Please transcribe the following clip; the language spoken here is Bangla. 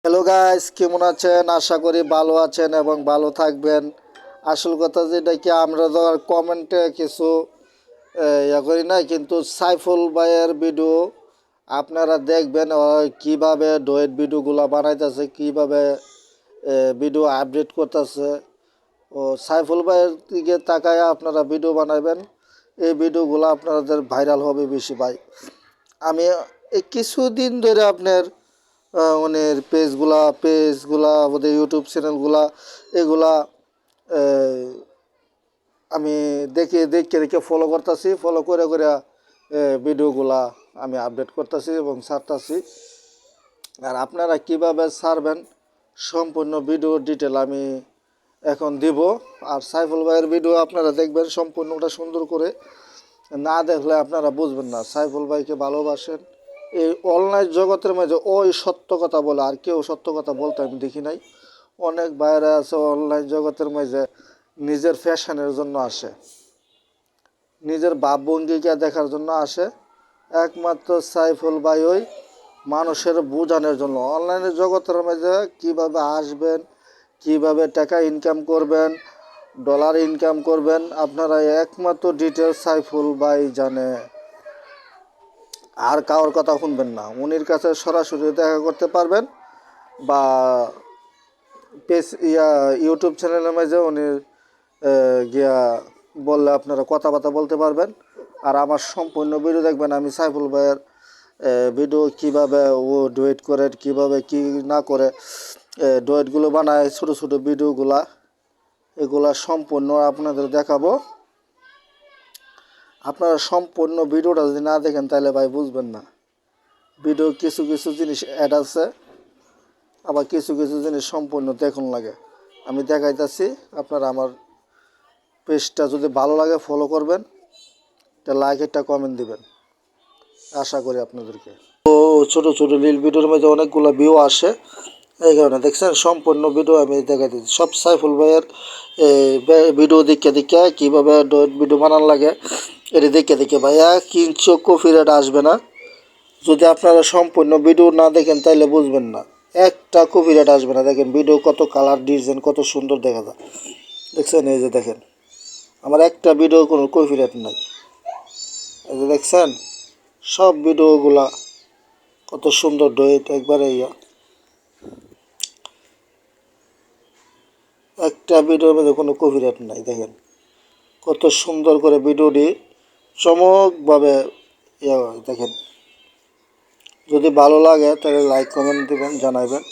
হ্যালো গাইস, কেমন আছেন? আশা করি ভালো আছেন এবং ভালো থাকবেন। আসল কথা যেটা কি, আমরা তো আর কমেন্টে কিছু ইয়া করি নাই, কিন্তু সাইফুল ভাইয়ের ভিডিও আপনারা দেখবেন কিভাবে ডুয়েট ভিডিওগুলো বানাইতেছে, কিভাবে ভিডিও আপডেট করতেছে। ও সাইফুল ভাইয়ের দিকে তাকায় আপনারা ভিডিও বানাবেন, এই ভিডিওগুলো আপনাদের ভাইরাল হবে বেশি ভাই। আমি এই কিছুদিন ধরে আপনার ওনের পেজগুলা আমাদের ইউটিউব চ্যানেলগুলা এগুলা আহ, আমি দেখে ফলো করতেছি, ফলো করে ভিডিওগুলা আমি আপডেট করতেছি এবং ছাড়তেছি। আর আপনারা কিভাবে ছাড়বেন সম্পূর্ণ ভিডিও ডিটেল আমি এখন দিব। আর সাইফুল ভাইয়ের ভিডিও আপনারা দেখবেন সম্পূর্ণটা সুন্দর করে, না দেখলে আপনারা বুঝবেন না সাইফুল ভাইকে ভালোবাসেন। এই অনলাইন জগতের মাঝে ওই সত্য কথা বলে, আর কেউ সত্য কথা বলতে আমি দেখি নাই। অনেক বাইরে আছে অনলাইন জগতের মাঝে নিজের ফ্যাশনের জন্য আসে, নিজের ভাবভঙ্গিকে দেখার জন্য আসে। একমাত্র সাইফুল ভাই ওই মানুষের বোঝানোর জন্য অনলাইনের জগতের মাঝে কিভাবে আসবেন, কিভাবে টাকা ইনকাম করবেন, ডলার ইনকাম করবেন, আপনারা একমাত্র ডিটেলস সাইফুল ভাই জানে। আর কারোর কথা শুনবেন না, উনির কাছে সরাসরি দেখা করতে পারবেন বা ইউটিউব চ্যানেলের মাঝে উনি গিয়া বললে আপনারা কথাবার্তা বলতে পারবেন। আর আমার সম্পূর্ণ ভিডিও দেখবেন। আমি সাইফুল ভাইয়ের ভিডিও কিভাবে ও ডুয়েট করে, কিভাবে কি না করে ডুয়েটগুলো বানায়, ছোটো ছোটো ভিডিওগুলা এগুলা সম্পূর্ণ আপনাদের দেখাবো। আপনারা সম্পূর্ণ ভিডিওটা যদি না দেখেন তাহলে ভাই বুঝবেন না। ভিডিও কিছু কিছু জিনিস অ্যাড আছে, আবার কিছু কিছু জিনিস সম্পূর্ণ দেখুন লাগে। আমি দেখাইতেছি, আপনারা আমার পেজটা যদি ভালো লাগে ফলো করবেন, একটা লাইক একটা কমেন্ট দিবেন, আশা করি আপনাদেরকে। তো ছোটো ছোটো রিল ভিডিওর মধ্যে অনেকগুলো ভিউ আসে, এই কারণে দেখছেন সম্পূর্ণ ভিডিও আমি দেখাই দিচ্ছি। সব সাইফুল ভাইয়ের ভিডিও দেখে কীভাবে ভিডিও বানান লাগে এটি দেখে ভাইয়া কিঞ্চু কপিরাইট আসবে না। যদি আপনারা সম্পূর্ণ ভিডিও না দেখেন তাহলে বুঝবেন না, একটা কপিরাইট আসবে না। দেখেন ভিডিও কত কালার ডিজাইন কত সুন্দর দেখা যায়, দেখছেন? এই যে দেখেন আমার একটা ভিডিও কোনো কপিরাইট নাই, এই যে দেখছেন সব ভিডিওগুলা কত সুন্দর ডয়েট একবারে একটা ভিডিওর মধ্যে কোনো কপিরাইট নাই। দেখেন কত সুন্দর করে ভিডিওটি চমকভাবে দেখেন। যদি ভালো লাগে তাহলে লাইক কমেন্ট দেবেন, জানাবেন।